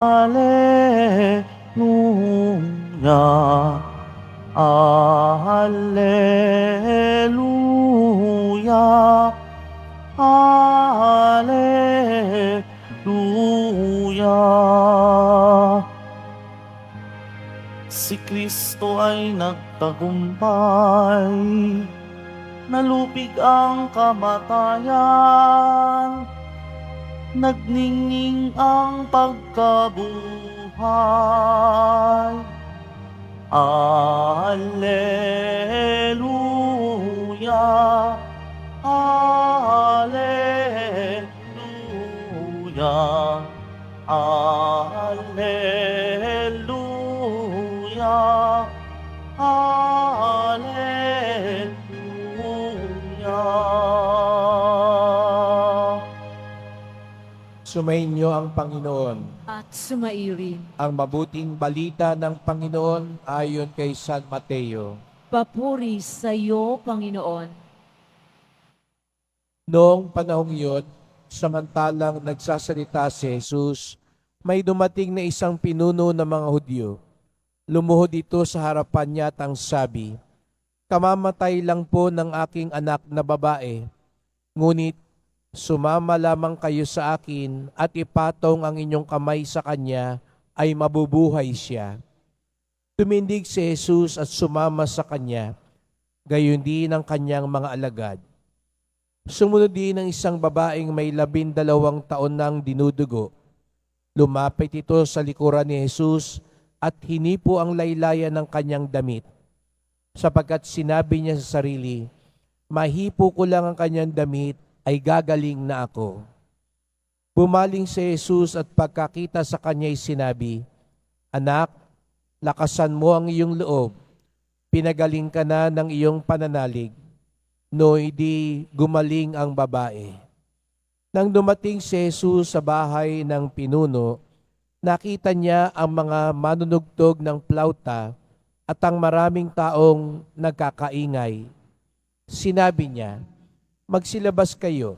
Alleluia, Alleluia, Alleluia. Si Kristo ay nagtagumpay, nalupig ang kamatayan, nagningning ang pagkabuhay. Alleluia, Alleluia, Alleluia, Alleluia. Sumainyo ang Panginoon. At sumairin. Ang mabuting balita ng Panginoon ayon kay San Mateo. Papuri sa iyo, Panginoon. Noong panahong iyon, samantalang nagsasalita si Jesus, may dumating na isang pinuno ng mga Hudyo. Lumuhod ito sa harapan niya at ang sabi, "Kamamatay lang po ng aking anak na babae, ngunit sumama lamang kayo sa akin at ipatong ang inyong kamay sa kanya ay mabubuhay siya." Tumindig si Jesus at sumama sa kanya, gayon din ang kanyang mga alagad. Sumunod din ang isang babaeng may 12 taon nang dinudugo. Lumapit ito sa likuran ni Jesus at hinipo ang laylayan ng kanyang damit, sapagkat sinabi niya sa sarili, "Mahipo ko lang ang kanyang damit, ay gagaling na ako." Bumaling si Jesus at pagkakita sa kanya'y sinabi, "Anak, lakasan mo ang iyong loob. Pinagaling ka na ng iyong pananalig." No, hindi gumaling ang babae. Nang dumating si Jesus sa bahay ng pinuno, nakita niya ang mga manunugtog ng plauta at ang maraming taong nagkakaingay. Sinabi niya, "Magsilabas kayo,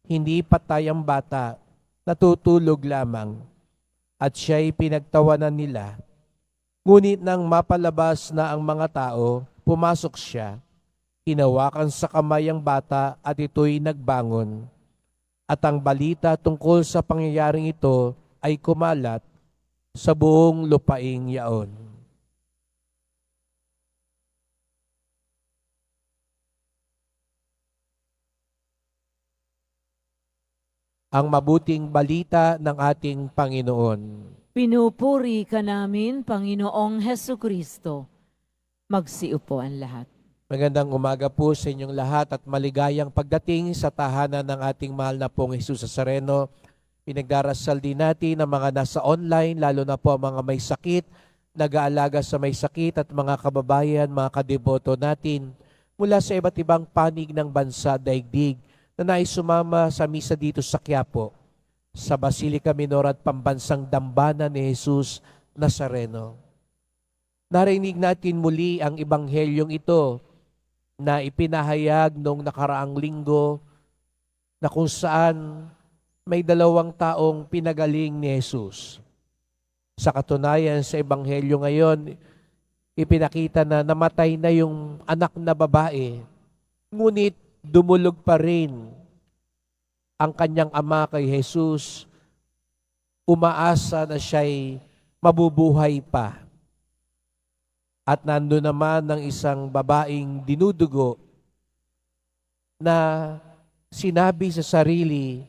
hindi patay ang bata, natutulog lamang." At siya'y pinagtawanan nila. Ngunit nang mapalabas na ang mga tao, pumasok siya, hinawakan sa kamay ang bata at ito'y nagbangon. At ang balita tungkol sa pangyayaring ito ay kumalat sa buong lupaing yaon. Ang mabuting balita ng ating Panginoon. Pinupuri ka namin, Panginoong Hesukristo. Magsiupo ang lahat. Magandang umaga po sa inyong lahat at maligayang pagdating sa tahanan ng ating mahal na pong Jesus Nazareno. Pinagdarasal din natin ang mga nasa online, lalo na po ang mga may sakit, nag-aalaga sa may sakit at mga kababayan, mga kadeboto natin mula sa iba't ibang panig ng bansa daigdig na nais sumama sa misa dito sa Quiapo, sa Basilica Minor at Pambansang Dambana ni Jesus Nazareno. Narinig natin muli ang ebanghelyong ito na ipinahayag noong nakaraang linggo na kung saan may 2 taong pinagaling ni Jesus. Sa katunayan sa ebanghelyo ngayon, ipinakita na namatay na yung anak na babae, ngunit dumulog pa rin ang kanyang ama kay Jesus, umaasa na siya'y mabubuhay pa. At nando naman ng isang babaeng dinudugo na sinabi sa sarili,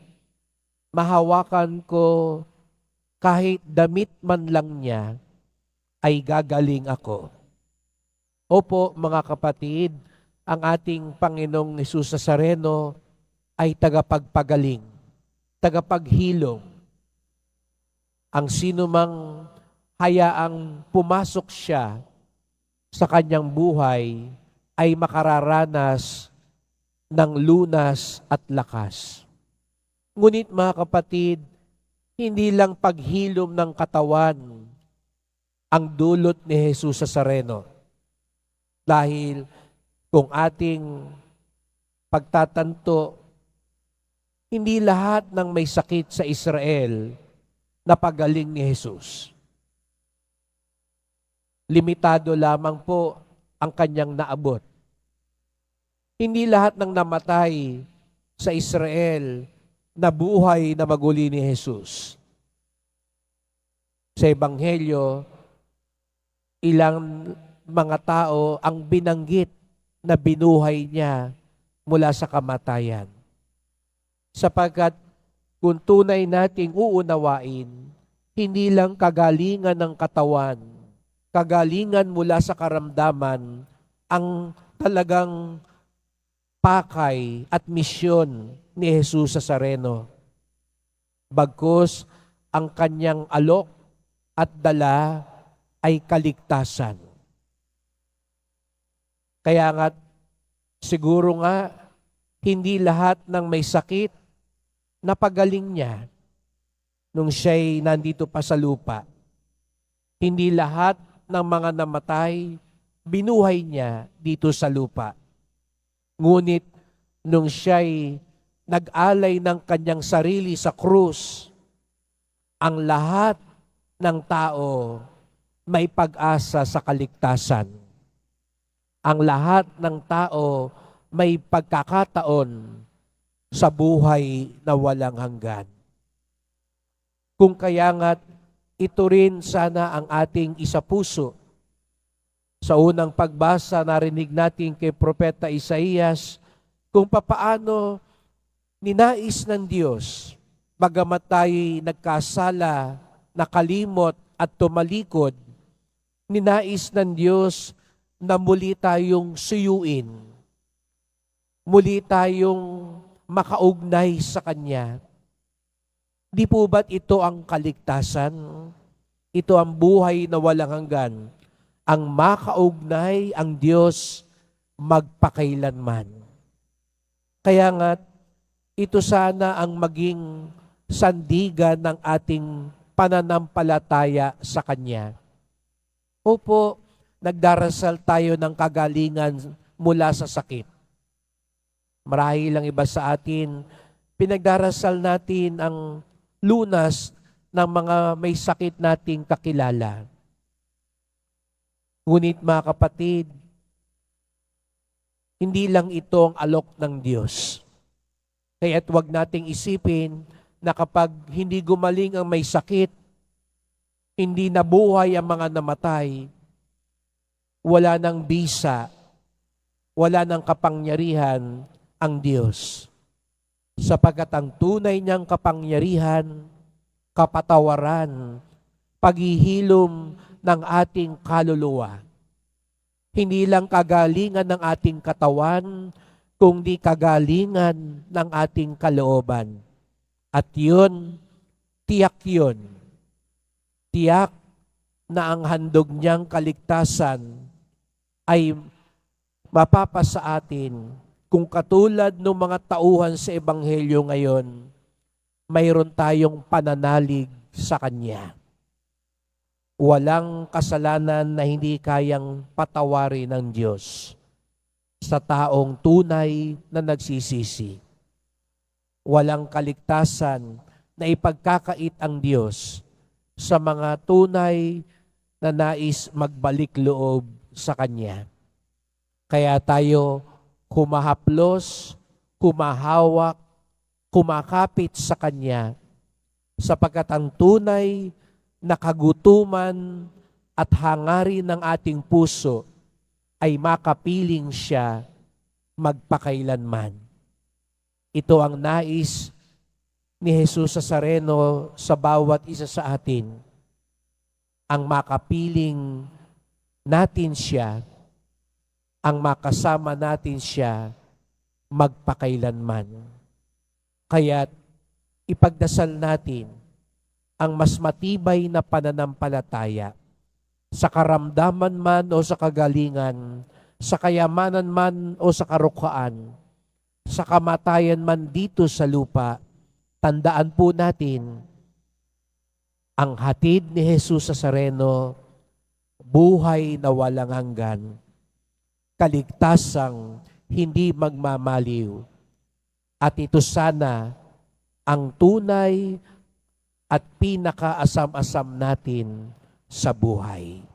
"Mahawakan ko kahit damit man lang niya, ay gagaling ako." Opo mga kapatid, ang ating Panginoong Jesus Nazareno ay tagapagpagaling, tagapaghilom. Ang sino mang hayaang pumasok siya sa kanyang buhay ay makararanas ng lunas at lakas. Ngunit mga kapatid, hindi lang paghilom ng katawan ang dulot ni Jesus Nazareno. Dahil kung ating pagtatanto, hindi lahat ng may sakit sa Israel napagaling ni Jesus. Limitado lamang po ang kanyang naabot. Hindi lahat ng namatay sa Israel nabuhay na maguli ni Jesus. Sa Ebanghelyo, ilang mga tao ang binanggit na binuhay niya mula sa kamatayan. Sapagkat kung tunay nating uunawain, hindi lang kagalingan ng katawan, kagalingan mula sa karamdaman ang talagang pakay at misyon ni Jesus Nazareno. Bagkus ang kanyang alok at dala ay kaligtasan. Kaya nga, siguro nga, hindi lahat ng may sakit napagaling niya nung siya'y nandito pa sa lupa. Hindi lahat ng mga namatay binuhay niya dito sa lupa. Ngunit nung siya'y nag-alay ng kanyang sarili sa krus, ang lahat ng tao may pag-asa sa kaligtasan. Ang lahat ng tao may pagkakataon sa buhay na walang hanggan. Kung kaya nga't ito rin sana ang ating isapuso. Sa unang pagbasa, narinig natin kay Propeta Isaías kung papaano ninais ng Diyos, bagamat tayo'y nagkasala, nakalimot at tumalikod, ninais ng Diyos na muli tayong suyuin, muli tayong makaugnay sa Kanya. Di po ba't ito ang kaligtasan? Ito ang buhay na walang hanggan. Ang makaugnay ang Diyos magpakailanman. Kaya nga, ito sana ang maging sandigan ng ating pananampalataya sa Kanya. Opo, nagdarasal tayo ng kagalingan mula sa sakit. Marahil lang iba sa atin, pinagdarasal natin ang lunas ng mga may sakit nating kakilala. Ngunit mga kapatid, hindi lang ito ang alok ng Diyos. Kaya't huwag nating isipin na kapag hindi gumaling ang may sakit, hindi nabuhay ang mga namatay, wala nang bisa, wala nang kapangyarihan ang Diyos. Sapagkat ang tunay niyang kapangyarihan, kapatawaran, paghihilom ng ating kaluluwa. Hindi lang kagalingan ng ating katawan, kundi kagalingan ng ating kalooban. At yun, tiyak yun. Tiyak na ang handog niyang kaligtasan ay mapapasa atin kung katulad ng mga tauhan sa Ebanghelyo ngayon, mayroon tayong pananalig sa Kanya. Walang kasalanan na hindi kayang patawarin ng Diyos sa taong tunay na nagsisisi. Walang kaligtasan na ipagkakait ang Diyos sa mga tunay na nais magbalik loob sa Kanya. Kaya tayo humahaplos, humahawak, kumakapit sa Kanya sapagkat ang tunay na kagutuman at hangarin ng ating puso ay makapiling siya magpakailanman. Ito ang nais ni Jesus Nazareno sa bawat isa sa atin, ang makapiling natin siya, ang makasama natin siya magpakailanman. Kaya't ipagdasal natin ang mas matibay na pananampalataya sa karamdaman man o sa kagalingan, sa kayamanan man o sa karukhaan, sa kamatayan man dito sa lupa. Tandaan po natin, ang hatid ni Jesus Nazareno, buhay na walang hanggan, kaligtasang hindi magmamaliw. At ito sana ang tunay at pinakaasam-asam natin sa buhay.